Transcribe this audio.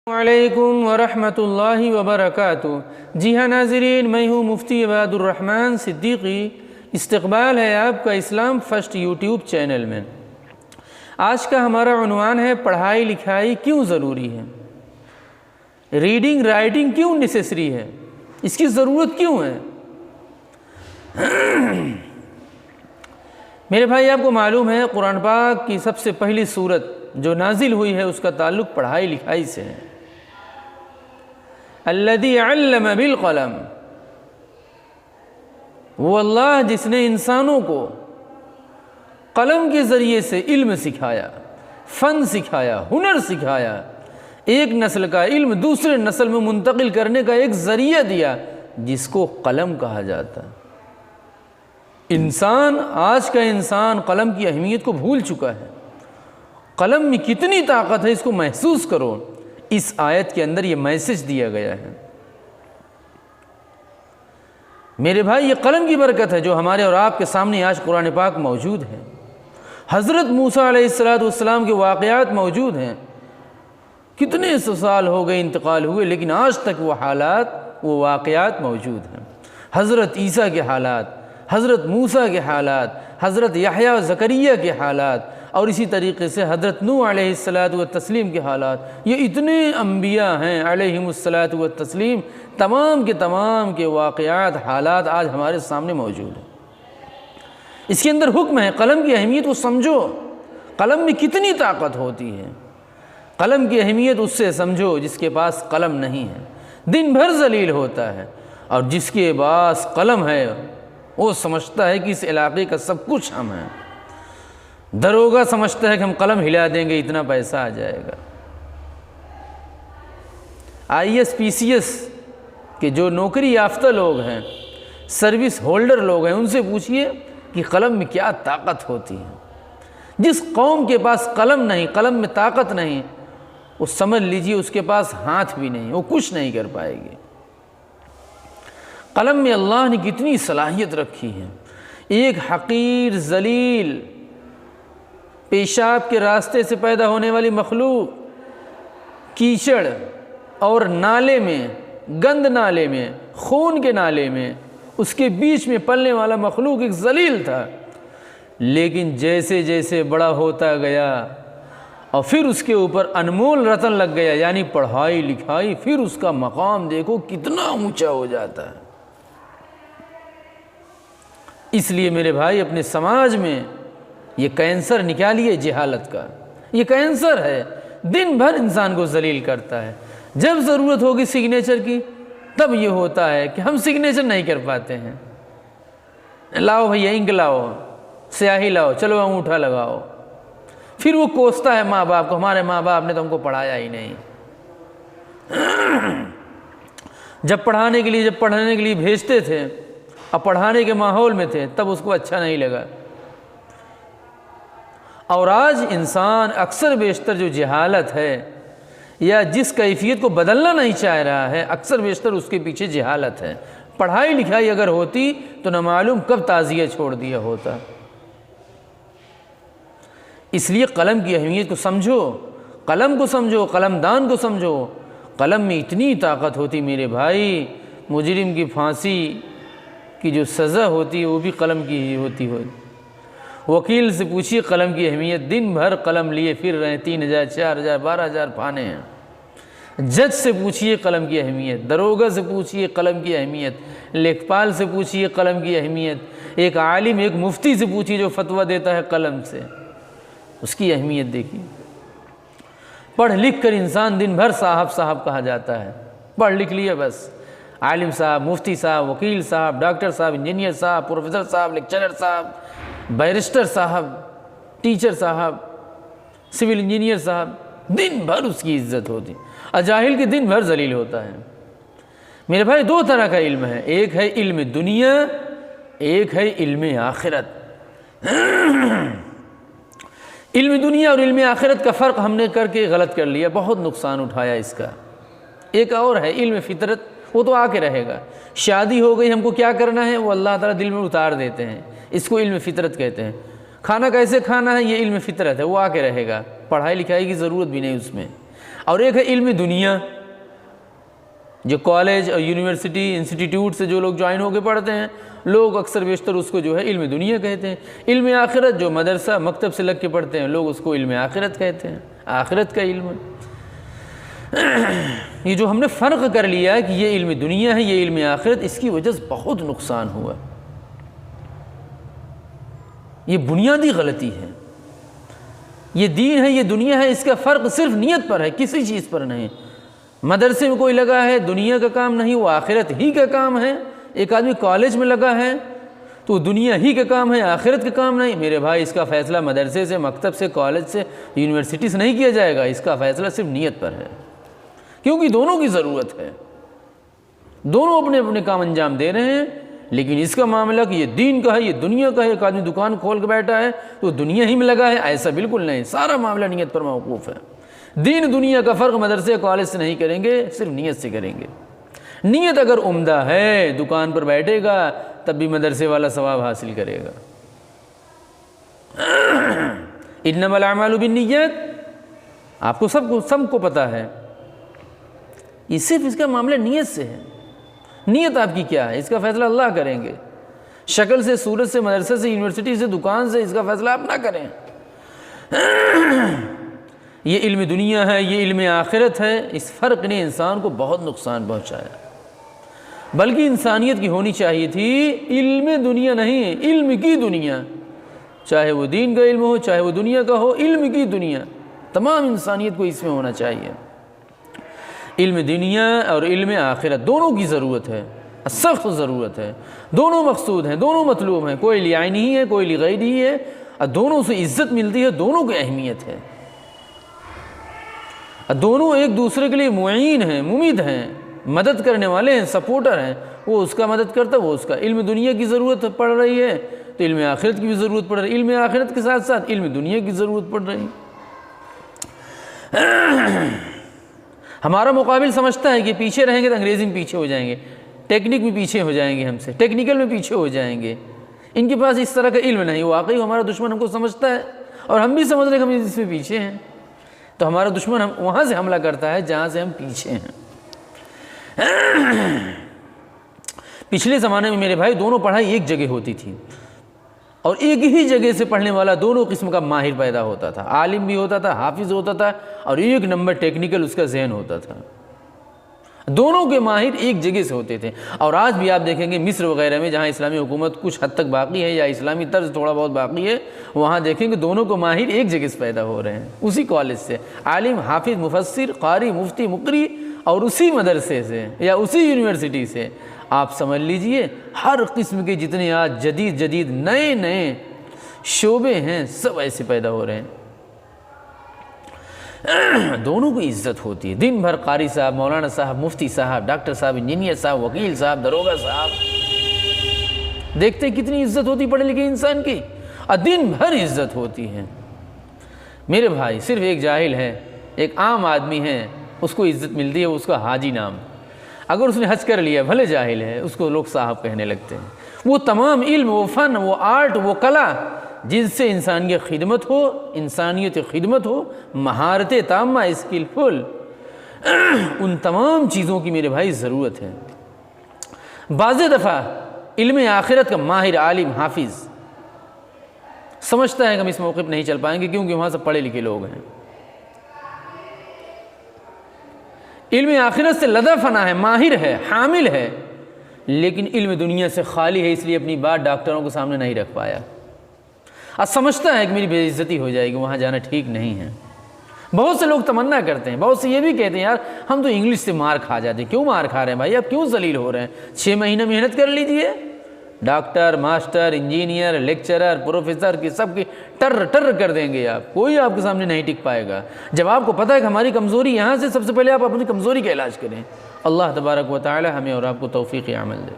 علیکم ورحمۃ اللہ وبرکاتہ۔ جی ہاں ناظرین، میں ہوں مفتی عباد الرحمن صدیقی۔ استقبال ہے آپ کا اسلام فرسٹ یوٹیوب چینل میں۔ آج کا ہمارا عنوان ہے پڑھائی لکھائی کیوں ضروری ہے، ریڈنگ رائٹنگ کیوں نیسیسری ہے، اس کی ضرورت کیوں ہے۔ میرے بھائی، آپ کو معلوم ہے قرآن پاک کی سب سے پہلی سورت جو نازل ہوئی ہے اس کا تعلق پڑھائی لکھائی سے ہے۔ الذی علم بالقلم، وہ اللہ جس نے انسانوں کو قلم کے ذریعے سے علم سکھایا، فن سکھایا، ہنر سکھایا، ایک نسل کا علم دوسرے نسل میں منتقل کرنے کا ایک ذریعہ دیا جس کو قلم کہا جاتا ہے۔ آج کا انسان قلم کی اہمیت کو بھول چکا ہے۔ قلم میں کتنی طاقت ہے اس کو محسوس کرو۔ اس آیت کے اندر یہ میسج دیا گیا ہے۔ میرے بھائی، یہ قلم کی برکت ہے جو ہمارے اور آپ کے سامنے آج قرآن پاک موجود ہے۔ حضرت موسیٰ علیہ السلام کے واقعات موجود ہیں۔ کتنے سو سال ہو گئے انتقال ہوئے، لیکن آج تک وہ حالات، وہ واقعات موجود ہیں۔ حضرت عیسیٰ کے حالات، حضرت موسیٰ کے حالات، حضرت یحییٰ و زکریا کے حالات، اور اسی طریقے سے حضرت نوح علیہ السلام کے حالات، یہ اتنے انبیاء ہیں علیہم السلام، تمام کے واقعات، حالات آج ہمارے سامنے موجود ہیں۔ اس کے اندر حکم ہے قلم کی اہمیت کو سمجھو۔ قلم میں کتنی طاقت ہوتی ہے۔ قلم کی اہمیت اس سے سمجھو جس کے پاس قلم نہیں ہے، دن بھر ذلیل ہوتا ہے، اور جس کے پاس قلم ہے وہ سمجھتا ہے کہ اس علاقے کا سب کچھ ہم ہیں۔ دروگا سمجھتا ہے کہ ہم قلم ہلا دیں گے اتنا پیسہ آ جائے گا۔ IAS PCS کے جو نوکری یافتہ لوگ ہیں، سروس ہولڈر لوگ ہیں، ان سے پوچھئے کہ قلم میں کیا طاقت ہوتی ہے۔ جس قوم کے پاس قلم نہیں، قلم میں طاقت نہیں، وہ سمجھ لیجئے اس کے پاس ہاتھ بھی نہیں، وہ کچھ نہیں کر پائے گی۔ قلم میں اللہ نے کتنی صلاحیت رکھی ہے۔ ایک حقیر ذلیل پیشاب کے راستے سے پیدا ہونے والی مخلوق، کیچڑ اور نالے میں، گند نالے میں، خون کے نالے میں، اس کے بیچ میں پلنے والا مخلوق ایک ذلیل تھا، لیکن جیسے جیسے بڑا ہوتا گیا اور پھر اس کے اوپر انمول رتن لگ گیا، یعنی پڑھائی لکھائی، پھر اس کا مقام دیکھو کتنا اونچا ہو جاتا ہے۔ اس لیے میرے بھائی، اپنے سماج میں یہ کینسر نکالیے جہالت کا۔ یہ کینسر ہے، دن بھر انسان کو ذلیل کرتا ہے۔ جب ضرورت ہوگی سگنیچر کی، تب یہ ہوتا ہے کہ ہم سگنیچر نہیں کر پاتے ہیں۔ لاؤ بھیا انک لاؤ، سیاہی لاؤ، چلو انگوٹھا لگاؤ۔ پھر وہ کوستا ہے ماں باپ کو، ہمارے ماں باپ نے تو ہم کو پڑھایا ہی نہیں۔ جب پڑھنے کے لیے بھیجتے تھے اور پڑھانے کے ماحول میں تھے، تب اس کو اچھا نہیں لگا۔ اور آج انسان اکثر بیشتر جو جہالت ہے یا جس کیفیت کو بدلنا نہیں چاہ رہا ہے، اکثر بیشتر اس کے پیچھے جہالت ہے۔ پڑھائی لکھائی اگر ہوتی تو نہ معلوم کب تعزیہ چھوڑ دیا ہوتا۔ اس لیے قلم کی اہمیت کو سمجھو، قلم کو سمجھو، قلم دان کو سمجھو۔ قلم میں اتنی طاقت ہوتی میرے بھائی، مجرم کی پھانسی کی جو سزا ہوتی ہے وہ بھی قلم کی ہی ہوتی ہے۔ وکیل سے پوچھیے قلم کی اہمیت، دن بھر قلم لیے پھر رہے، 3000 4000 12000 پانے ہیں۔ جج سے پوچھیے قلم کی اہمیت، دروگا سے پوچھیے قلم کی اہمیت، لیکھپال سے پوچھیے قلم کی اہمیت، ایک عالم، ایک مفتی سے پوچھیے جو فتویٰ دیتا ہے قلم سے، اس کی اہمیت دیکھیے۔ پڑھ لکھ کر انسان دن بھر صاحب صاحب کہا جاتا ہے، پڑھ لکھ لیا بس، عالم صاحب، مفتی صاحب، وکیل صاحب، ڈاکٹر صاحب، انجینئر صاحب، پروفیسر صاحب، لیکچرر صاحب، بیرسٹر صاحب، ٹیچر صاحب، سول انجینئر صاحب، دن بھر اس کی عزت ہوتی، اور جاہل کے دن بھر ذلیل ہوتا ہے۔ میرے بھائی، دو طرح کا علم ہے، ایک ہے علم دنیا، ایک ہے علم آخرت۔ علم دنیا اور علم آخرت کا فرق ہم نے کر کے غلط کر لیا، بہت نقصان اٹھایا اس کا۔ ایک اور ہے علم فطرت، وہ تو آ کے رہے گا۔ شادی ہو گئی، ہم کو کیا کرنا ہے وہ اللہ تعالیٰ دل میں اتار دیتے ہیں، اس کو علم فطرت کہتے ہیں۔ کھانا کیسے کھانا ہے یہ علم فطرت ہے، وہ آ کے رہے گا، پڑھائی لکھائی کی ضرورت بھی نہیں اس میں۔ اور ایک ہے علم دنیا، جو کالج اور یونیورسٹی انسٹیٹیوٹ سے جو لوگ جوائن ہو کے پڑھتے ہیں، لوگ اکثر بیشتر اس کو جو ہے علم دنیا کہتے ہیں۔ علم آخرت جو مدرسہ مکتب سے لگ کے پڑھتے ہیں، لوگ اس کو علم آخرت کہتے ہیں، آخرت کا علم۔ یہ جو ہم نے فرق کر لیا کہ یہ علم دنیا ہے، یہ علم آخرت، اس کی وجہ سے بہت نقصان ہوا۔ یہ بنیادی غلطی ہے۔ یہ دین ہے، یہ دنیا ہے، اس کا فرق صرف نیت پر ہے، کسی چیز پر نہیں۔ مدرسے میں کوئی لگا ہے، دنیا کا کام نہیں، وہ آخرت ہی کا کام ہے۔ ایک آدمی کالج میں لگا ہے تو دنیا ہی کا کام ہے، آخرت کا کام نہیں۔ میرے بھائی، اس کا فیصلہ مدرسے سے، مکتب سے، کالج سے، یونیورسٹی سے نہیں کیا جائے گا، اس کا فیصلہ صرف نیت پر ہے، کیونکہ دونوں کی ضرورت ہے، دونوں اپنے اپنے کام انجام دے رہے ہیں۔ لیکن اس کا معاملہ کہ یہ دین کا ہے، یہ دنیا کا ہے، ایک آدمی دکان کھول کے بیٹھا ہے تو دنیا ہی میں لگا ہے، ایسا بالکل نہیں، سارا معاملہ نیت پر موقوف ہے۔ دین دنیا کا فرق مدرسے کالج سے نہیں کریں گے، صرف نیت سے کریں گے۔ نیت اگر عمدہ ہے، دکان پر بیٹھے گا تب بھی مدرسے والا ثواب حاصل کرے گا۔ انما الاعمال بالنیات، آپ کو سب کو پتہ ہے، یہ صرف اس کا معاملہ نیت سے ہے۔ نیت آپ کی کیا ہے، اس کا فیصلہ اللہ کریں گے۔ شکل سے، صورت سے، مدرسے سے، یونیورسٹی سے، دکان سے، اس کا فیصلہ آپ نہ کریں۔ یہ علم دنیا ہے، یہ علم آخرت ہے، اس فرق نے انسان کو بہت نقصان پہنچایا۔ بلکہ انسانیت کی ہونی چاہیے تھی علم دنیا نہیں، علم کی دنیا، چاہے وہ دین کا علم ہو، چاہے وہ دنیا کا ہو، علم کی دنیا، تمام انسانیت کو اس میں ہونا چاہیے۔ علم دنیا اور علم آخرت دونوں کی ضرورت ہے، سخت ضرورت ہے، دونوں مقصود ہیں، دونوں مطلوب ہیں، کوئی لعینی ہی ہے، کوئی لغیری ہے، اور دونوں سے عزت ملتی ہے، دونوں کی اہمیت ہے، دونوں ایک دوسرے کے لیے معین ہیں، ممید ہیں، مدد کرنے والے ہیں، سپورٹر ہیں۔ وہ اس کا مدد کرتا، وہ اس کا۔ علم دنیا کی ضرورت پڑ رہی ہے تو علم آخرت کی بھی ضرورت پڑ رہی ہے، علم آخرت کے ساتھ ساتھ علم دنیا کی ضرورت پڑ رہی ہے۔ ہمارا مقابل سمجھتا ہے کہ پیچھے رہیں گے تو انگریزی میں پیچھے ہو جائیں گے، ٹیکنک میں پیچھے ہو جائیں گے، ہم سے ٹیکنیکل میں پیچھے ہو جائیں گے، ان کے پاس اس طرح کا علم نہیں۔ واقعی ہمارا دشمن ہم کو سمجھتا ہے، اور ہم بھی سمجھ رہے ہیں کہ ہم اس میں پیچھے ہیں، تو ہمارا دشمن وہاں سے حملہ کرتا ہے جہاں سے ہم پیچھے ہیں۔ پچھلے زمانے میں میرے بھائی دونوں پڑھائی ایک جگہ ہوتی تھی، اور ایک ہی جگہ سے پڑھنے والا دونوں قسم کا ماہر پیدا ہوتا تھا، عالم بھی ہوتا تھا، حافظ ہوتا تھا، اور ایک نمبر ٹیکنیکل اس کا ذہن ہوتا تھا۔ دونوں کے ماہر ایک جگہ سے ہوتے تھے۔ اور آج بھی آپ دیکھیں گے مصر وغیرہ میں، جہاں اسلامی حکومت کچھ حد تک باقی ہے یا اسلامی طرز تھوڑا بہت باقی ہے، وہاں دیکھیں گے دونوں کو ماہر ایک جگہ سے پیدا ہو رہے ہیں، اسی کالج سے، عالم، حافظ، مفسر، قاری، مفتی، مقری، اور اسی مدرسے سے یا اسی یونیورسٹی سے۔ آپ سمجھ لیجئے ہر قسم کے جتنے آج جدید نئے شعبے ہیں، سب ایسے پیدا ہو رہے ہیں۔ دونوں کو عزت ہوتی ہے۔ دن بھر قاری صاحب، مولانا صاحب، مفتی صاحب، ڈاکٹر صاحب، انجینئر صاحب، وکیل صاحب، داروغہ صاحب، دیکھتے کتنی عزت ہوتی پڑھے لکھے انسان کی، اور دن بھر عزت ہوتی ہے۔ میرے بھائی، صرف ایک جاہل ہے، ایک عام آدمی ہے، اس کو عزت ملتی ہے، اس کا حاجی نام۔ اگر اس نے حج کر لیا، بھلے جاہل ہے، اس کو لوگ صاحب کہنے لگتے ہیں۔ وہ تمام علم، وہ فن، وہ آرٹ، وہ کلا، جن سے انسانیت خدمت ہو، مہارت تامہ، اسکلفل، ان تمام چیزوں کی میرے بھائی ضرورت ہے۔ بعض دفعہ علم آخرت کا ماہر، عالم، حافظ سمجھتا ہے کہ ہم اس موقع پہ نہیں چل پائیں گے کیونکہ وہاں سے پڑھے لکھے لوگ ہیں۔ علم آخرت سے لدہ فنا ہے، ماہر ہے، حامل ہے، لیکن علم دنیا سے خالی ہے، اس لیے اپنی بات ڈاکٹروں کے سامنے نہیں رکھ پایا۔ اب سمجھتا ہے کہ میری بے عزتی ہو جائے گی، وہاں جانا ٹھیک نہیں ہے۔ بہت سے لوگ تمنا کرتے ہیں، بہت سے یہ بھی کہتے ہیں یار ہم تو انگلش سے مار کھا جاتے ہیں۔ کیوں مار کھا رہے ہیں بھائی؟ آپ کیوں ذلیل ہو رہے ہیں؟ 6 مہینہ محنت کر لیجئے، doctor, master, engineer, lecturer, professor کی سب کی ٹر کر دیں گے آپ، کوئی آپ کے سامنے نہیں ٹک پائے گا۔ جب آپ کو پتہ ہے کہ ہماری کمزوری یہاں سے، سب سے پہلے آپ اپنی کمزوری کا علاج کریں۔ اللہ تبارک و تعالی ہمیں اور آپ کو توفیق عمل دے۔